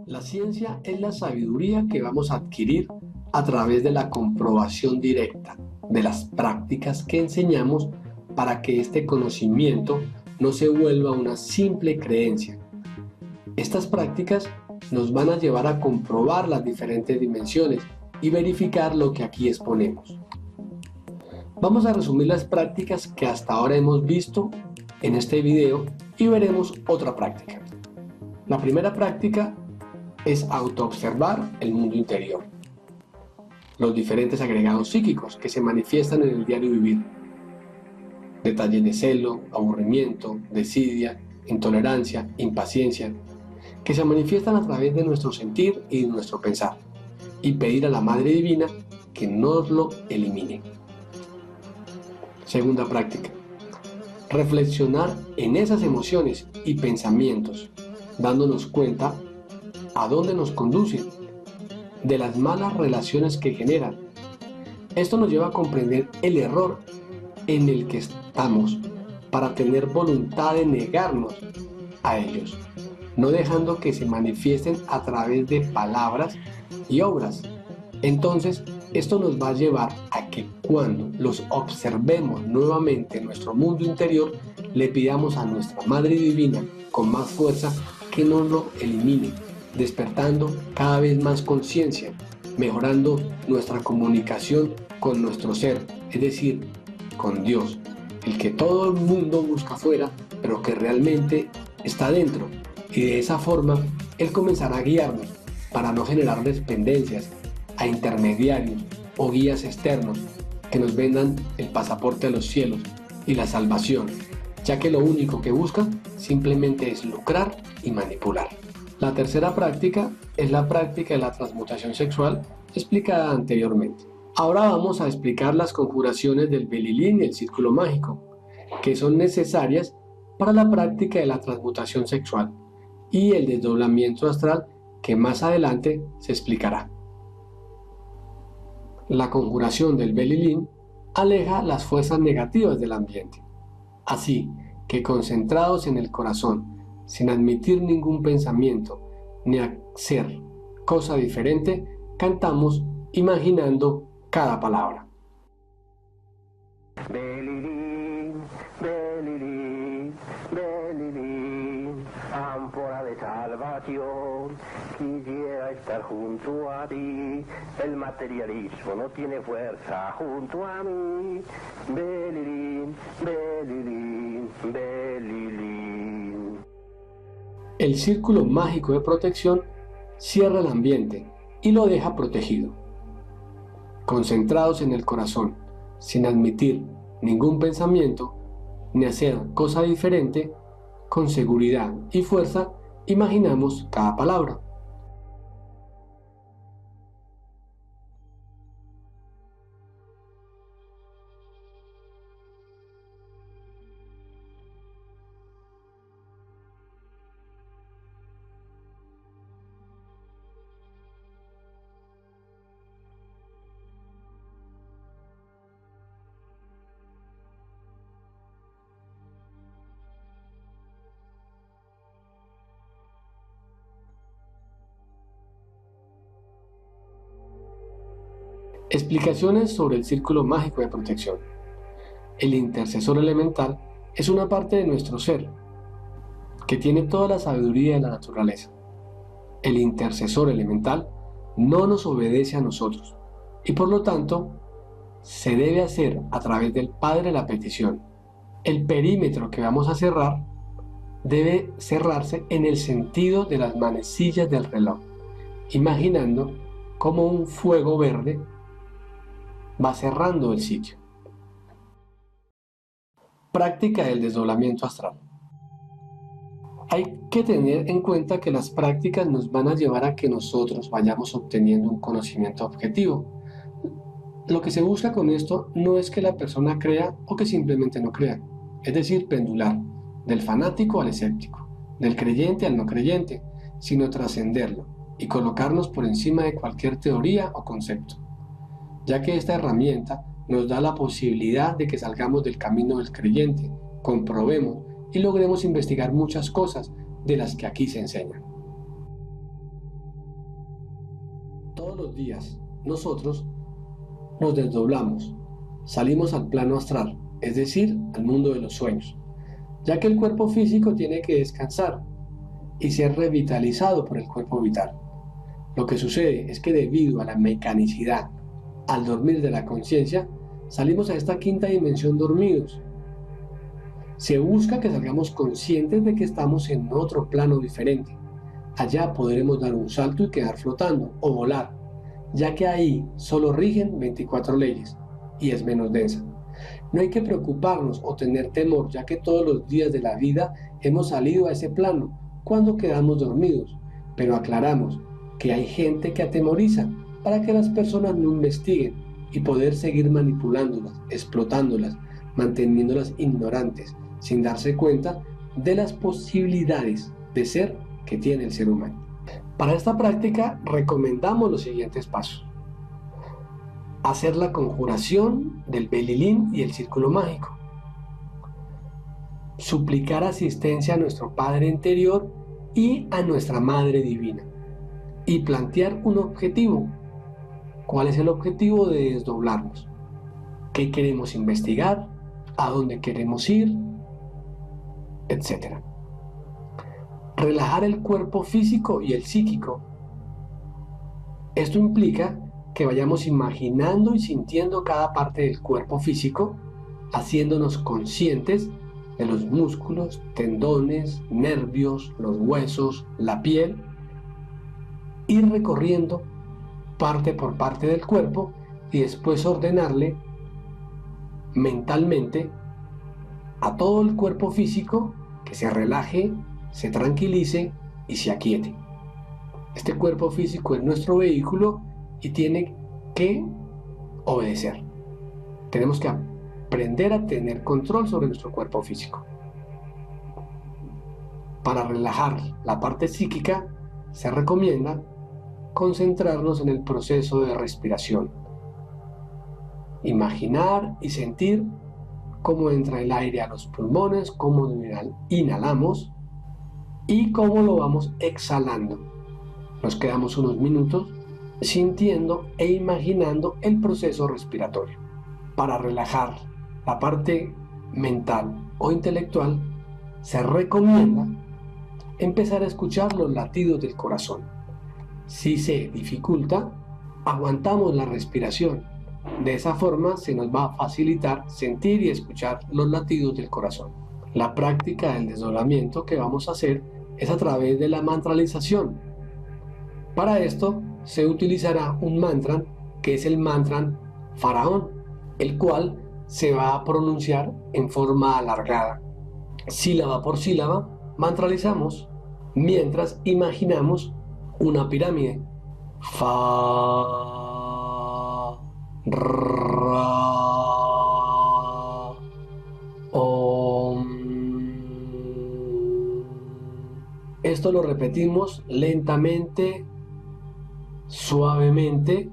La ciencia es la sabiduría que vamos a adquirir a través de la comprobación directa de las prácticas que enseñamos para que este conocimiento no se vuelva una simple creencia. Estas prácticas nos van a llevar a comprobar las diferentes dimensiones y verificar lo que aquí exponemos. Vamos a resumir las prácticas que hasta ahora hemos visto en este video y veremos otra práctica. La primera práctica es autoobservar el mundo interior, los diferentes agregados psíquicos que se manifiestan en el diario vivir. Detalles de celo, aburrimiento, desidia, intolerancia, impaciencia, que se manifiestan a través de nuestro sentir y de nuestro pensar, y pedir a la Madre Divina que nos lo elimine. Segunda práctica. Reflexionar en esas emociones y pensamientos dándonos cuenta a dónde nos conducen, de las malas relaciones que generan. Esto nos lleva a comprender el error en el que estamos para tener voluntad de negarnos a ellos, no dejando que se manifiesten a través de palabras y obras. Entonces, esto nos va a llevar a que cuando los observemos nuevamente en nuestro mundo interior, le pidamos a nuestra Madre Divina con más fuerza que nos lo elimine, despertando cada vez más conciencia, mejorando nuestra comunicación con nuestro ser, es decir, con Dios, el que todo el mundo busca afuera, pero que realmente está dentro. Y de esa forma, Él comenzará a guiarnos para no generar dependencias a intermediarios o guías externos que nos vendan el pasaporte a los cielos y la salvación, ya que lo único que buscan simplemente es lucrar y manipular. La tercera práctica es la práctica de la transmutación sexual explicada anteriormente. Ahora vamos a explicar las conjuraciones del Belilín y el círculo mágico, que son necesarias para la práctica de la transmutación sexual y el desdoblamiento astral, que más adelante se explicará. La conjuración del Belilín aleja las fuerzas negativas del ambiente, así que concentrados en el corazón, sin admitir ningún pensamiento ni hacer cosa diferente, cantamos imaginando cada palabra. Belilín, Belilín, Belilín, ámpora de salvación, quisiera estar junto a ti, el materialismo no tiene fuerza junto a mí, Belilín, Belilín, Belilín. El círculo mágico de protección cierra el ambiente y lo deja protegido. Concentrados en el corazón, sin admitir ningún pensamiento, ni hacer cosa diferente, con seguridad y fuerza, imaginamos cada palabra. Explicaciones sobre el círculo mágico de protección. El intercesor elemental es una parte de nuestro ser que tiene toda la sabiduría de la naturaleza. El intercesor elemental no nos obedece a nosotros y por lo tanto se debe hacer a través del Padre la petición. El perímetro que vamos a cerrar debe cerrarse en el sentido de las manecillas del reloj, imaginando como un fuego verde va cerrando el sitio. Práctica del desdoblamiento astral. Hay que tener en cuenta que las prácticas nos van a llevar a que nosotros vayamos obteniendo un conocimiento objetivo. Lo que se busca con esto no es que la persona crea o que simplemente no crea, es decir, pendular del fanático al escéptico, del creyente al no creyente, sino trascenderlo y colocarnos por encima de cualquier teoría o concepto, ya que esta herramienta nos da la posibilidad de que salgamos del camino del creyente, comprobemos y logremos investigar muchas cosas de las que aquí se enseñan. Todos los días nosotros nos desdoblamos, salimos al plano astral, es decir, al mundo de los sueños, ya que el cuerpo físico tiene que descansar y ser revitalizado por el cuerpo vital. Lo que sucede es que debido a la mecanicidad, al dormir de la conciencia, salimos a esta quinta dimensión dormidos. Se busca que salgamos conscientes de que estamos en otro plano diferente. Allá podremos dar un salto y quedar flotando o volar, ya que ahí solo rigen 24 leyes y es menos densa. No hay que preocuparnos o tener temor, ya que todos los días de la vida hemos salido a ese plano cuando quedamos dormidos, pero aclaramos que hay gente que atemoriza para que las personas no investiguen y poder seguir manipulándolas, explotándolas, manteniéndolas ignorantes, sin darse cuenta de las posibilidades de ser que tiene el ser humano. Para esta práctica recomendamos los siguientes pasos. Hacer la conjuración del Belilín y el círculo mágico. Suplicar asistencia a nuestro Padre interior y a nuestra Madre Divina. Y plantear un objetivo. ¿Cuál es el objetivo de desdoblarnos? ¿Qué queremos investigar? ¿A dónde queremos ir? Etcétera. Relajar el cuerpo físico y el psíquico. Esto implica que vayamos imaginando y sintiendo cada parte del cuerpo físico, haciéndonos conscientes de los músculos, tendones, nervios, los huesos, la piel, ir recorriendo parte por parte del cuerpo y después ordenarle mentalmente a todo el cuerpo físico que se relaje, se tranquilice y se aquiete. Este cuerpo físico es nuestro vehículo y tiene que obedecer. Tenemos que aprender a tener control sobre nuestro cuerpo físico. Para relajar la parte psíquica, se recomienda concentrarnos en el proceso de respiración. Imaginar y sentir cómo entra el aire a los pulmones, cómo inhalamos y cómo lo vamos exhalando. Nos quedamos unos minutos sintiendo e imaginando el proceso respiratorio. Para relajar la parte mental o intelectual, se recomienda empezar a escuchar los latidos del corazón. Si se dificulta, aguantamos la respiración. De esa forma se nos va a facilitar sentir y escuchar los latidos del corazón. La práctica del desdoblamiento que vamos a hacer es a través de la mantralización. Para esto se utilizará un mantra que es el mantra Faraón, el cual se va a pronunciar en forma alargada. Sílaba por sílaba mantralizamos mientras imaginamos una pirámide. Fa, ra, om. Esto lo repetimos lentamente, suavemente,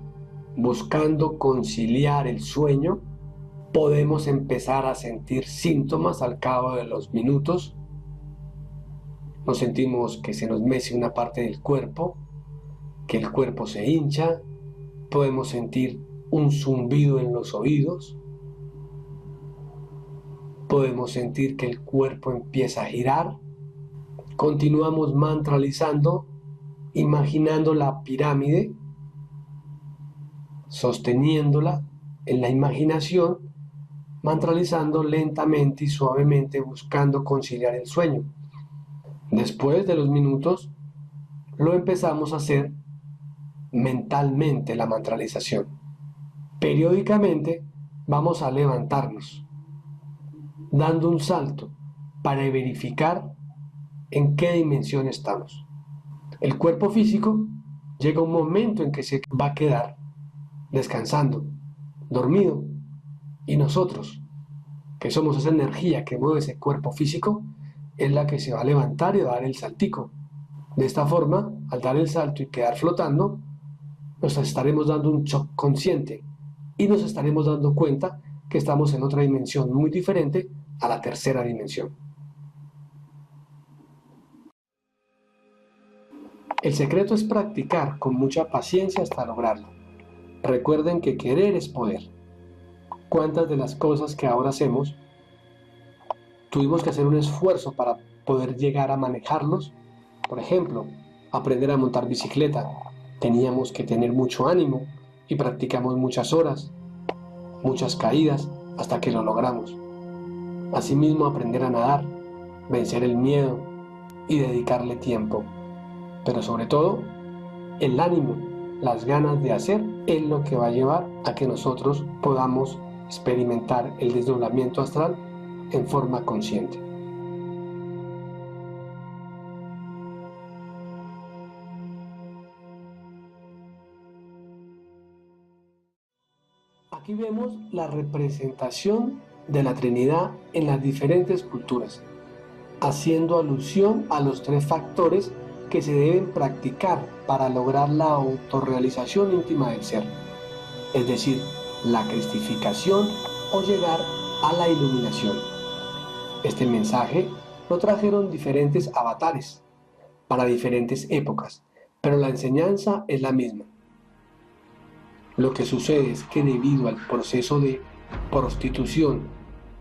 buscando conciliar el sueño. Podemos empezar a sentir síntomas al cabo de los minutos. Nos sentimos que se nos mece una parte del cuerpo, que el cuerpo se hincha. Podemos sentir un zumbido en los oídos. Podemos sentir que el cuerpo empieza a girar. Continuamos mantralizando, imaginando la pirámide, sosteniéndola en la imaginación, mantralizando lentamente y suavemente, buscando conciliar el sueño. Después de los minutos, lo empezamos a hacer mentalmente, la mantralización. Periódicamente vamos a levantarnos, dando un salto para verificar en qué dimensión estamos. El cuerpo físico llega un momento en que se va a quedar descansando, dormido, y nosotros, que somos esa energía que mueve ese cuerpo físico, es la que se va a levantar y va a dar el saltico. De esta forma, al dar el salto y quedar flotando, nos estaremos dando un shock consciente y nos estaremos dando cuenta que estamos en otra dimensión muy diferente a la tercera dimensión. El secreto es practicar con mucha paciencia hasta lograrlo. Recuerden que querer es poder. ¿Cuántas de las cosas que ahora hacemos tuvimos que hacer un esfuerzo para poder llegar a manejarlos? Por ejemplo, aprender a montar bicicleta. Teníamos que tener mucho ánimo y practicamos muchas horas, muchas caídas hasta que lo logramos. Asimismo, aprender a nadar, vencer el miedo y dedicarle tiempo. Pero sobre todo, el ánimo, las ganas de hacer es lo que va a llevar a que nosotros podamos experimentar el desdoblamiento astral en forma consciente. Aquí vemos la representación de la Trinidad en las diferentes culturas, haciendo alusión a los tres factores que se deben practicar para lograr la autorrealización íntima del ser, es decir, la cristificación o llegar a la iluminación. Este mensaje lo trajeron diferentes avatares para diferentes épocas, pero la enseñanza es la misma. Lo que sucede es que debido al proceso de prostitución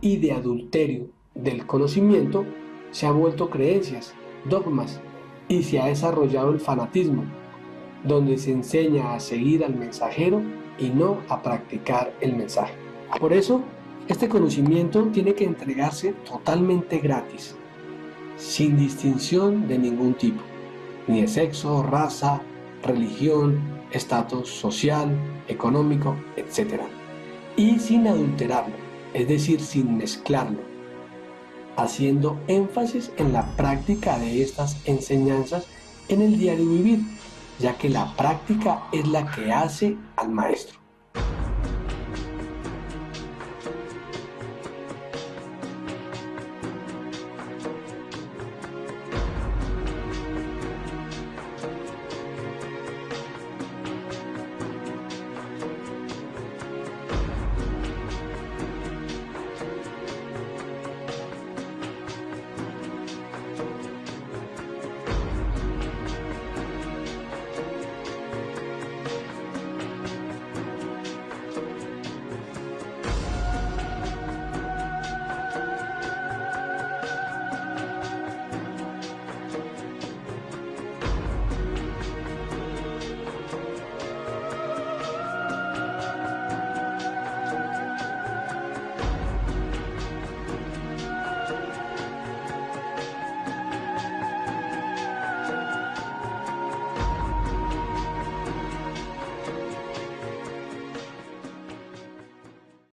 y de adulterio del conocimiento, se han vuelto creencias, dogmas, y se ha desarrollado el fanatismo, donde se enseña a seguir al mensajero y no a practicar el mensaje. Por eso, este conocimiento tiene que entregarse totalmente gratis, sin distinción de ningún tipo, ni de sexo, raza, religión, estatus social, económico, etc. Y sin adulterarlo, es decir, sin mezclarlo, haciendo énfasis en la práctica de estas enseñanzas en el diario vivir, ya que la práctica es la que hace al maestro.